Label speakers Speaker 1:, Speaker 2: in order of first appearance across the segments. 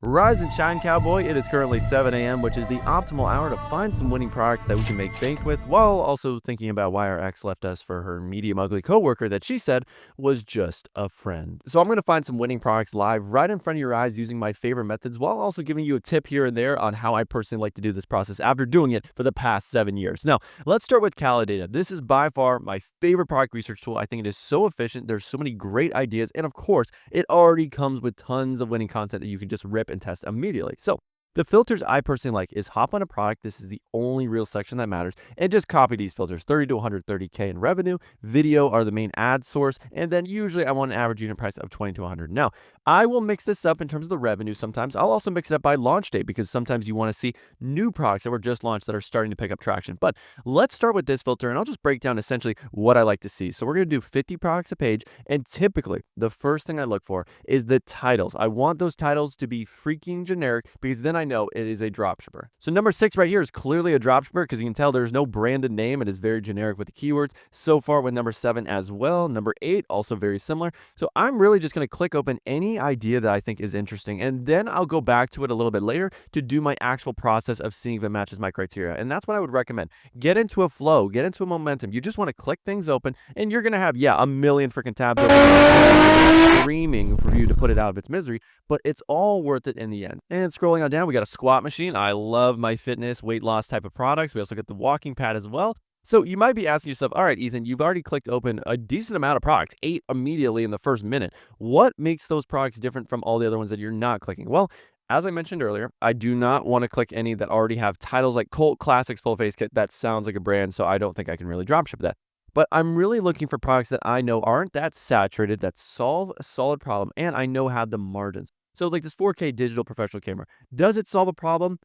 Speaker 1: Rise and shine, cowboy. It is currently 7 a.m., which is the optimal hour to find some winning products that we can make bank with, while also thinking about why our ex left us for her medium ugly coworker that she said was just a friend. So I'm going to find some winning products live right in front of your eyes using my favorite methods, while also giving you a tip here and there on how I personally like to do this process after doing it for the past 7 years. Now, let's start with KaloData. This is by far my favorite product research tool. I think it is so efficient. There's so many great ideas, and of course, it already comes with tons of winning content that you can just rip and test immediately. So the filters I personally like is hop on a product. This is the only real section that matters, and just copy these filters. 30 to 130K in revenue, video are the main ad source, and then usually I want an average unit price of 20 to 100. Now, I will mix this up in terms of the revenue sometimes. I'll also mix it up by launch date, because sometimes you want to see new products that were just launched that are starting to pick up traction. But let's start with this filter, and I'll just break down essentially what I like to see. So we're going to do 50 products a page, and typically the first thing I look for is the titles. I want those titles to be freaking generic, because then I know it is a dropshipper. So number 6 right here is clearly a dropshipper, because you can tell there's no branded name. It is very generic with the keywords. So far with number 7 as well. Number 8 also very similar. So I'm really just going to click open any idea that I think is interesting, and then I'll go back to it a little bit later to do my actual process of seeing if it matches my criteria. And that's what I would recommend. Get into a flow, get into a momentum. You just want to click things open, and you're going to have, a million freaking tabs open, screaming for you to put it out of its misery, but it's all worth it in the end. And scrolling on down, we got a squat machine. I love my fitness, weight loss type of products. We also get the walking pad as well. So you might be asking yourself, all right, Ethan, you've already clicked open a decent amount of products, 8 immediately in the first minute. What makes those products different from all the other ones that you're not clicking? Well, as I mentioned earlier, I do not want to click any that already have titles like Cult Classics Full Face Kit. That sounds like a brand, so I don't think I can really dropship that. But I'm really looking for products that I know aren't that saturated, that solve a solid problem, and I know have the margins. So like this 4K digital professional camera, does it solve a problem?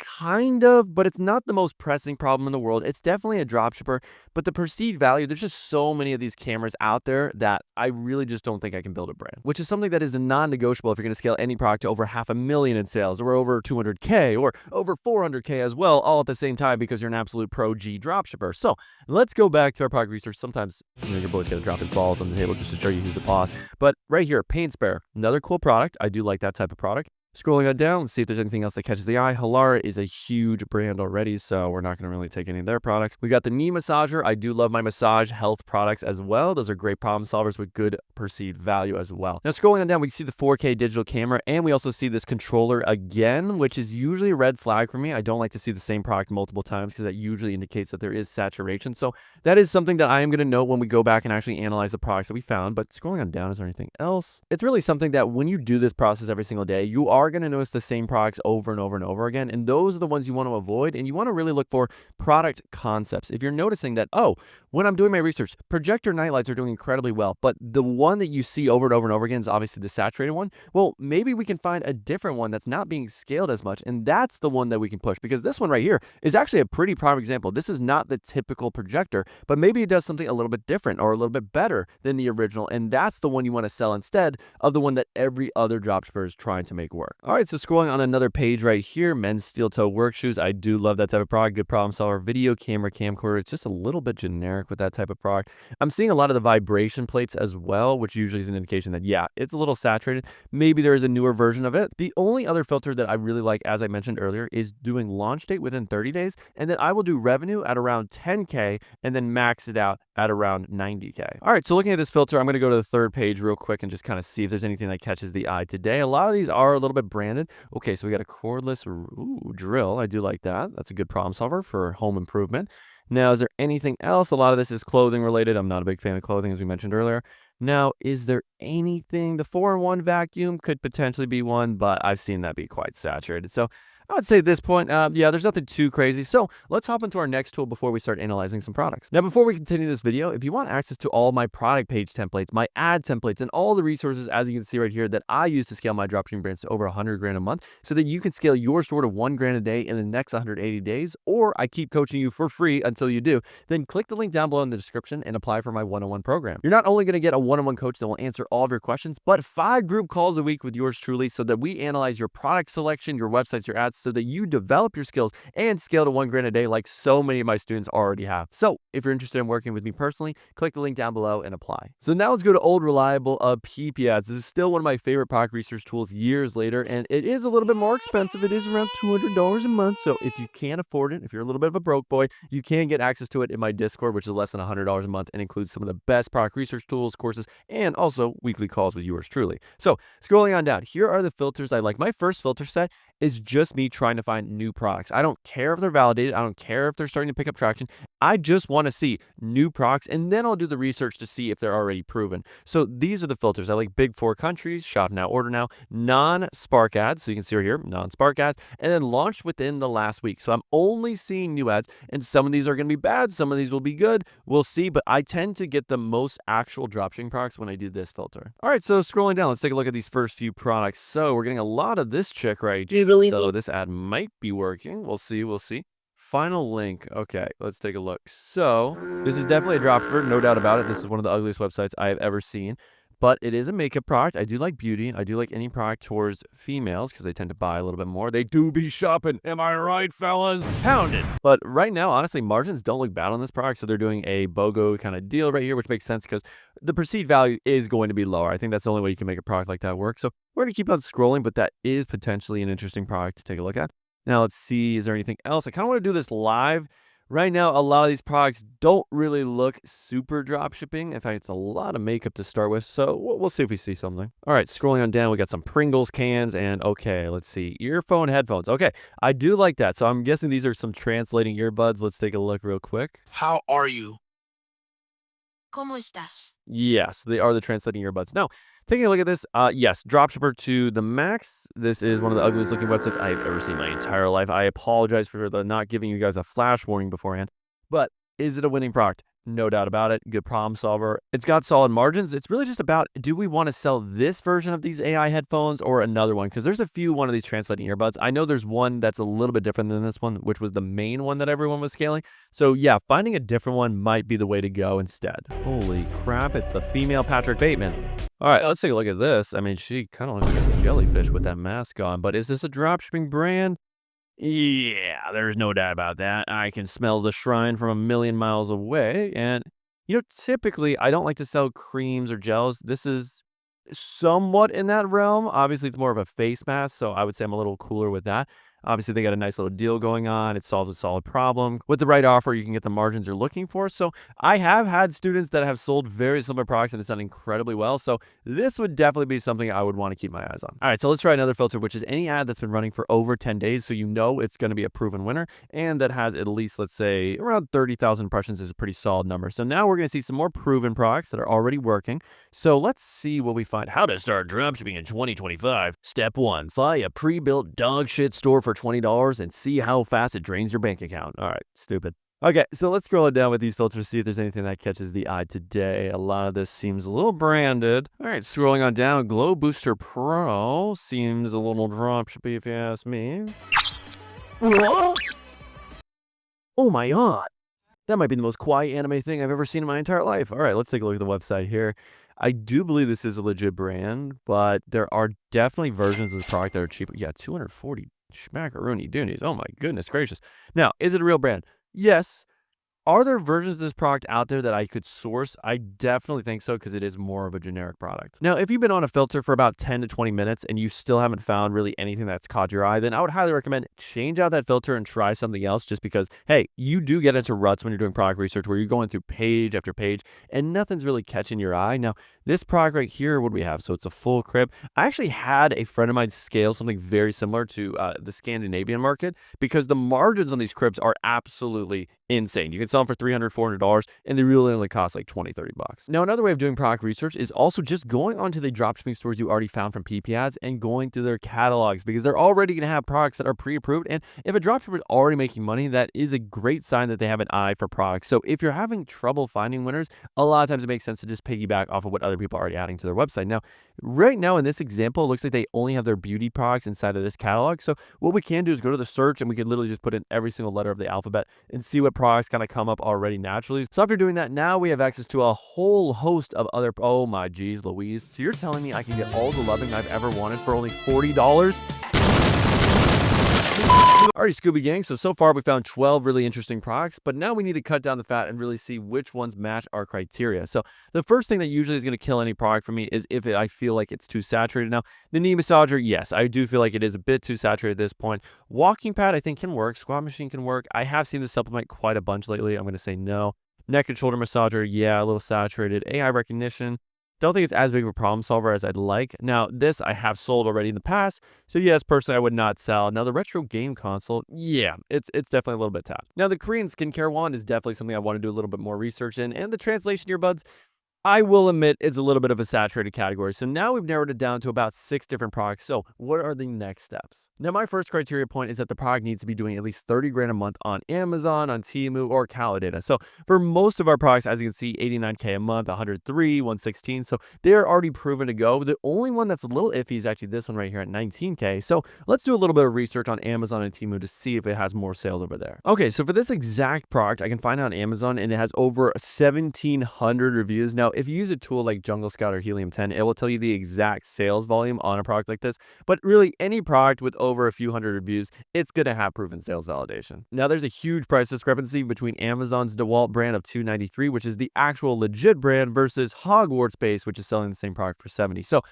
Speaker 1: Kind of, but it's not the most pressing problem in the world. It's definitely a dropshipper, but the perceived value, there's just so many of these cameras out there that I really just don't think I can build a brand, which is something that is a non-negotiable if you're going to scale any product to over 500,000 in sales, or over 200K, or over 400K as well, all at the same time, because you're an absolute pro G dropshipper. So let's go back to our product research. Sometimes your boy's got to drop his balls on the table just to show you who's the boss. But right here, Paint Spare, another cool product. I do like that type of product. Scrolling on down, let's see if there's anything else that catches the eye. Halara is a huge brand already, so we're not going to really take any of their products. We got the knee massager. I do love my massage health products as well. Those are great problem solvers with good perceived value as well. Now, scrolling on down, we see the 4K digital camera, and we also see this controller again, which is usually a red flag for me. I don't like to see the same product multiple times, because that usually indicates that there is saturation. So that is something that I am going to note when we go back and actually analyze the products that we found. But scrolling on down, is there anything else? It's really something that when you do this process every single day, you are going to notice the same products over and over and over again, and those are the ones you want to avoid. And you want to really look for product concepts. If you're noticing that, when I'm doing my research, projector nightlights are doing incredibly well, but the one that you see over and over and over again is obviously the saturated one. Well, maybe we can find a different one that's not being scaled as much, and that's the one that we can push, because this one right here is actually a pretty prime example. This is not the typical projector, but maybe it does something a little bit different or a little bit better than the original, and that's the one you want to sell instead of the one that every other dropshipper is trying to make work. All right, so scrolling on another page right here, men's steel toe work shoes. I do love that type of product. Good problem solver. Video camera, camcorder. It's just a little bit generic with that type of product. I'm seeing a lot of the vibration plates as well, which usually is an indication that, it's a little saturated. Maybe there is a newer version of it. The only other filter that I really like, as I mentioned earlier, is doing launch date within 30 days. And then I will do revenue at around 10K and then max it out at around 90K. All right, so looking at this filter, I'm going to go to the third page real quick and just kind of see if there's anything that catches the eye today. A lot of these are a little bit branded. Okay, so we got a cordless drill. I do like that. That's a good problem solver for home improvement. Now, is there anything else? A lot of this is clothing related. I'm not a big fan of clothing, as we mentioned earlier. Now, is there anything? The 4-in-1 vacuum could potentially be one, but I've seen that be quite saturated. So I would say at this point, there's nothing too crazy. So let's hop into our next tool before we start analyzing some products. Now, before we continue this video, if you want access to all my product page templates, my ad templates, and all the resources, as you can see right here, that I use to scale my dropshipping brands to over 100 grand a month, so that you can scale your store to 1 grand a day in the next 180 days, or I keep coaching you for free until you do, then click the link down below in the description and apply for my one-on-one program. You're not only going to get a one-on-one coach that will answer all of your questions, but 5 group calls a week with yours truly, so that we analyze your product selection, your websites, your ads, so that you develop your skills and scale to 1 grand a day like so many of my students already have. So if you're interested in working with me personally, click the link down below and apply. So now let's go to old reliable PipiAds. This is still one of my favorite product research tools years later, and it is a little bit more expensive. It is around $200 a month. So if you can't afford it, if you're a little bit of a broke boy, you can get access to it in my Discord, which is less than $100 a month and includes some of the best product research tools, courses, and also weekly calls with yours truly. So scrolling on down, here are the filters I like. My first filter set is just me trying to find new products. I don't care if they're validated. I don't care if they're starting to pick up traction. I just want to see new products, and then I'll do the research to see if they're already proven. So these are the filters. I like big 4 countries, shop now, order now, non-Spark ads. So you can see right here, non-Spark ads, and then launched within the last week. So I'm only seeing new ads, and some of these are going to be bad. Some of these will be good. We'll see, but I tend to get the most actual dropshipping products when I do this filter. All right, so scrolling down, let's take a look at these first few products. So we're getting a lot of this chick right here. So this ad might be working. We'll see. We'll see. Final link. Okay, let's take a look. So this is definitely a dropshipper, no doubt about it. This is one of the ugliest websites I have ever seen, but it is a makeup product. I do like beauty. I do like any product towards females because they tend to buy a little bit more. They do be shopping. Am I right, fellas? Pounded. But right now, honestly, margins don't look bad on this product. So they're doing a BOGO kind of deal right here, which makes sense because the perceived value is going to be lower. I think that's the only way you can make a product like that work. So we're going to keep on scrolling, but that is potentially an interesting product to take a look at. Now let's see, is there anything else? I kind of want to do this live. Right now, a lot of these products don't really look super drop shipping. In fact, it's a lot of makeup to start with. So we'll see if we see something. All right, scrolling on down, we got some Pringles cans and okay, let's see, earphone headphones. Okay, I do like that. So I'm guessing these are some translating earbuds. Let's take a look real quick.
Speaker 2: How are you?
Speaker 3: ¿Cómo estás?
Speaker 1: Yes, they are the translating earbuds. Now, taking a look at this, yes, dropshipper to the max. This is one of the ugliest looking websites I've ever seen in my entire life. I apologize for the not giving you guys a flash warning beforehand, but is it a winning product? No doubt about it. Good problem solver. It's got solid margins. It's really just about, do we want to sell this version of these AI headphones or another one? Because there's a few one of these translating earbuds. I know there's one that's a little bit different than this one, which was the main one that everyone was scaling. So yeah, finding a different one might be the way to go instead. Holy crap, it's the female Patrick Bateman. All right, let's take a look at this. I mean, she kind of looks like a jellyfish with that mask on, but is this a dropshipping brand? Yeah, there's no doubt about that. I can smell the shrine from a million miles away. And, typically I don't like to sell creams or gels. This is somewhat in that realm. Obviously, it's more of a face mask, so I would say I'm a little cooler with that. Obviously, they got a nice little deal going on. It solves a solid problem. With the right offer, you can get the margins you're looking for. So I have had students that have sold very similar products and it's done incredibly well. So this would definitely be something I would want to keep my eyes on. All right, so let's try another filter, which is any ad that's been running for over 10 days. So it's going to be a proven winner and that has at least, let's say, around 30,000 impressions is a pretty solid number. So now we're going to see some more proven products that are already working. So let's see what we find. How to start dropshipping in 2025. Step 1, buy a pre-built dog shit store for $20 and see how fast it drains your bank account. All right, stupid. Okay, so let's scroll it down with these filters, see if there's anything that catches the eye today. A lot of this seems a little branded. All right, scrolling on down, Glow Booster Pro seems a little dropshippy if you ask me. What? Oh my god. That might be the most quiet anime thing I've ever seen in my entire life. All right, let's take a look at the website here. I do believe this is a legit brand, but there are definitely versions of this product that are cheaper. Yeah, 240 schmackaroonie doonies. Oh my goodness gracious. Now, is it a real brand? Yes. Are there versions of this product out there that I could source? I definitely think so because it is more of a generic product. Now, if you've been on a filter for about 10 to 20 minutes and you still haven't found really anything that's caught your eye, then I would highly recommend change out that filter and try something else just because, hey, you do get into ruts when you're doing product research where you're going through page after page and nothing's really catching your eye. Now, this product right here, what do we have? So it's a full crib. I actually had a friend of mine scale something very similar to the Scandinavian market because the margins on these cribs are absolutely insane. You can sell them for $300, $400, and they really only cost like 20, 30 bucks. Now, another way of doing product research is also just going onto the dropshipping stores you already found from PipiAds and going through their catalogs because they're already going to have products that are pre-approved. And if a dropshipper is already making money, that is a great sign that they have an eye for products. So if you're having trouble finding winners, a lot of times it makes sense to just piggyback off of what other people are already adding to their website. Now, right now in this example, it looks like they only have their beauty products inside of this catalog. So what we can do is go to the search and we can literally just put in every single letter of the alphabet and see what products kind of come up already naturally. So after doing that, now we have access to a whole host of other, oh my geez Louise. So you're telling me I can get all the loving I've ever wanted for only $40? Alrighty, Scooby Gang. So far we found 12 really interesting products, but now we need to cut down the fat and really see which ones match our criteria. So the first thing that usually is going to kill any product for me is if I feel like it's too saturated. Now, the knee massager, yes, I do feel like it is a bit too saturated at this point. Walking pad, I think can work. Squat machine can work. I have seen this supplement quite a bunch lately. I'm going to say no. Neck and shoulder massager, yeah, a little saturated. AI recognition, don't think it's as big of a problem solver as I'd like. Now, this I have sold already in the past, so yes, personally, I would not sell. Now, the retro game console, yeah, it's definitely a little bit tapped. Now, the Korean skincare wand is definitely something I want to do a little bit more research in, and the translation earbuds, I will admit it's a little bit of a saturated category. So now we've narrowed it down to about 6 different products. So what are the next steps? Now, my first criteria point is that the product needs to be doing at least 30 grand a month on Amazon, on Temu, or KaloData. So for most of our products, as you can see, 89K a month, 103, 116. So they're already proven to go. The only one that's a little iffy is actually this one right here at 19K. So let's do a little bit of research on Amazon and Temu to see if it has more sales over there. Okay, so for this exact product, I can find it on Amazon and it has over 1,700 reviews. Now, if you use a tool like Jungle Scout or Helium 10, it will tell you the exact sales volume on a product like this. But really, any product with over a few hundred reviews, it's going to have proven sales validation. Now, there's a huge price discrepancy between Amazon's DeWalt brand of $293, which is the actual legit brand, versus Hogwarts Base, which is selling the same product for $70. So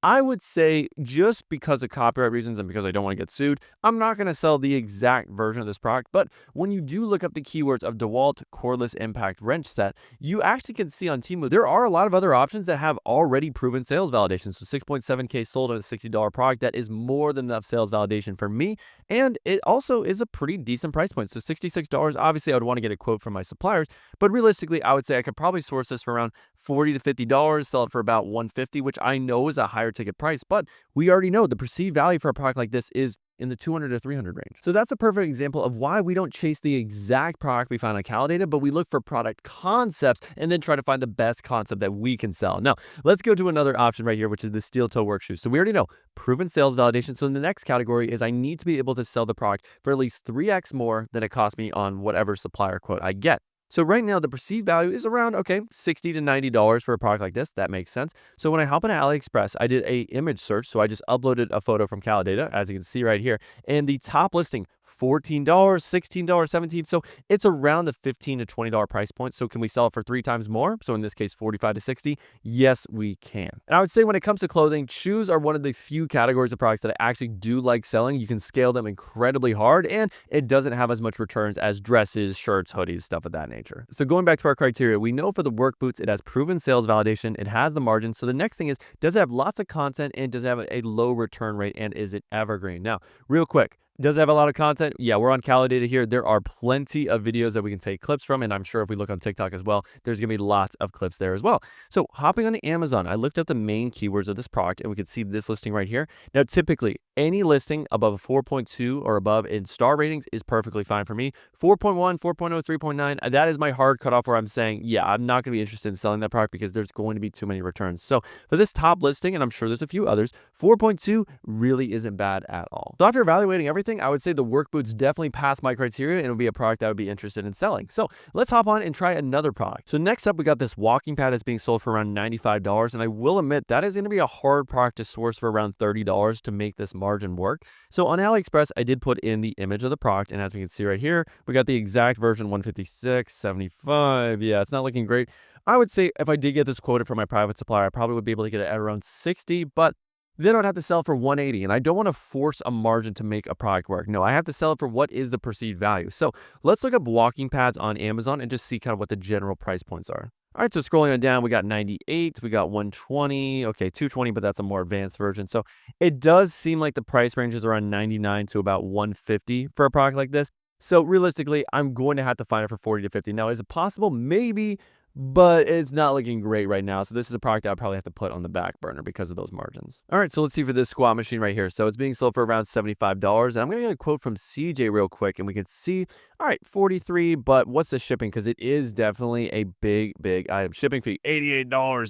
Speaker 1: I would say, just because of copyright reasons and because I don't want to get sued, I'm not going to sell the exact version of this product. But when you do look up the keywords of DeWalt cordless impact wrench set, you actually can see on Temu there are a lot of other options that have already proven sales validation. So 6.7K sold on a $60 product, that is more than enough sales validation for me. And it also is a pretty decent price point. So $66, obviously I would want to get a quote from my suppliers, but realistically, I would say I could probably source this for around $40 to $50, sell it for about $150, which I know is a higher ticket price, but we already know the perceived value for a product like this is in the 200 to 300 range. So that's a perfect example of why we don't chase the exact product we find on KaloData, but we look for product concepts and then try to find the best concept that we can sell. Now, let's go to another option right here, which is the steel toe work shoes. So we already know proven sales validation. So in the next category is I need to be able to sell the product for at least 3x more than it cost me on whatever supplier quote I get. So right now, the perceived value is around, okay, $60 to $90 for a product like this. That makes sense. So when I hop into AliExpress, I did a image search. So I just uploaded a photo from KaloData, as you can see right here. And the top listing, $14, $16, $17. So it's around the $15 to $20 price point. So can we sell it for 3 times more? So in this case, 45 to 60. Yes, we can. And I would say when it comes to clothing, shoes are one of the few categories of products that I actually do like selling. You can scale them incredibly hard, and it doesn't have as much returns as dresses, shirts, hoodies, stuff of that nature. So going back to our criteria, we know for the work boots, it has proven sales validation. It has the margin. So the next thing is, does it have lots of content, and does it have a low return rate, and is it evergreen? Now, real quick, does it have a lot of content? Yeah, we're on KaloData here. There are plenty of videos that we can take clips from, and I'm sure if we look on TikTok as well, there's going to be lots of clips there as well. So hopping on Amazon, I looked up the main keywords of this product, and we can see this listing right here. Now, typically, any listing above a 4.2 or above in star ratings is perfectly fine for me. 4.1, 4.0, 3.9, that is my hard cutoff where I'm saying, yeah, I'm not going to be interested in selling that product because there's going to be too many returns. So for this top listing, and I'm sure there's a few others, 4.2 really isn't bad at all. So after evaluating everything, I would say the work boots definitely pass my criteria and it would be a product I would be interested in selling. So let's hop on and try another product. So next up, we got this walking pad that's being sold for around $95. And I will admit that is going to be a hard product to source for around $30 to make this margin work. So on AliExpress, I did put in the image of the product. And as we can see right here, we got the exact version, 156, 75. Yeah, it's not looking great. I would say if I did get this quoted from my private supplier, I probably would be able to get it at around 60, but then I'd have to sell for 180, and I don't want to force a margin to make a product work. No, I have to sell it for what is the perceived value. So let's look up walking pads on Amazon and just see kind of what the general price points are. All right, so scrolling on down, we got 98, we got 120, okay, 220, but that's a more advanced version. So it does seem like the price range is around 99 to about 150 for a product like this. So realistically, I'm going to have to find it for 40 to 50. Now, is it possible? Maybe, but it's not looking great right now. So this is a product I'll probably have to put on the back burner because of those margins. All right, so let's see for this squat machine right here. So it's being sold for around $75. And I'm going to get a quote from CJ real quick, and we can see, all right, 43, but what's the shipping? Because it is definitely a big item. Shipping fee, $88.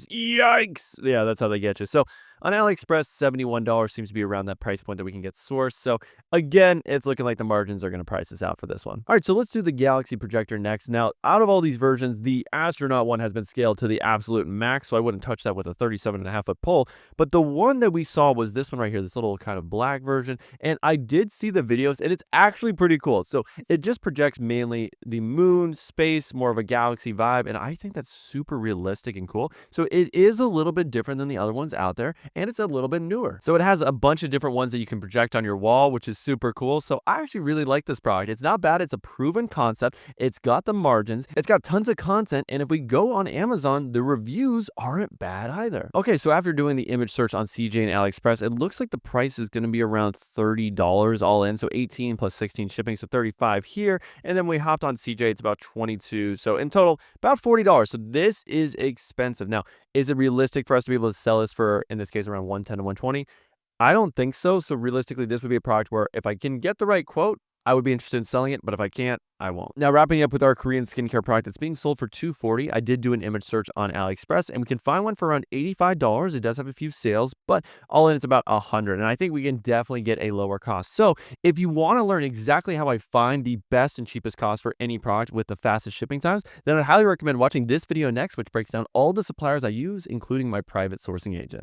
Speaker 1: Yikes. Yeah, that's how they get you. So On AliExpress, $71 seems to be around that price point that we can get sourced. So again, it's looking like the margins are going to price us out for this one. All right, so let's do the Galaxy projector next. Now, out of all these versions, the astronaut one has been scaled to the absolute max, so I wouldn't touch that with a 37.5-foot pole. But the one that we saw was this one right here, this little kind of black version. And I did see the videos, and it's actually pretty cool. So it just projects mainly the moon, space, more of a galaxy vibe, and I think that's super realistic and cool. So it is a little bit different than the other ones out there, and it's a little bit newer. So it has a bunch of different ones that you can project on your wall, which is super cool. So I actually really like this product. It's not bad. It's a proven concept. It's got the margins. It's got tons of content, and if we go on Amazon, the reviews aren't bad either. Okay, so after doing the image search on CJ and AliExpress, it looks like the price is going to be around $30 all in, so 18 plus 16 shipping, so 35 here. And then we hopped on CJ, it's about 22. So in total, about $40. So this is expensive. Now, is it realistic for us to be able to sell this for, in this case, around 110 to 120? I don't think so. So realistically, this would be a product where if I can get the right quote, I would be interested in selling it, but if I can't, I won't. Now, wrapping up with our Korean skincare product that's being sold for $240. I did do an image search on AliExpress, and we can find one for around $85. It does have a few sales, but all in it's about $100, and I think we can definitely get a lower cost. So if you want to learn exactly how I find the best and cheapest cost for any product with the fastest shipping times, then I'd highly recommend watching this video next, which breaks down all the suppliers I use, including my private sourcing agent.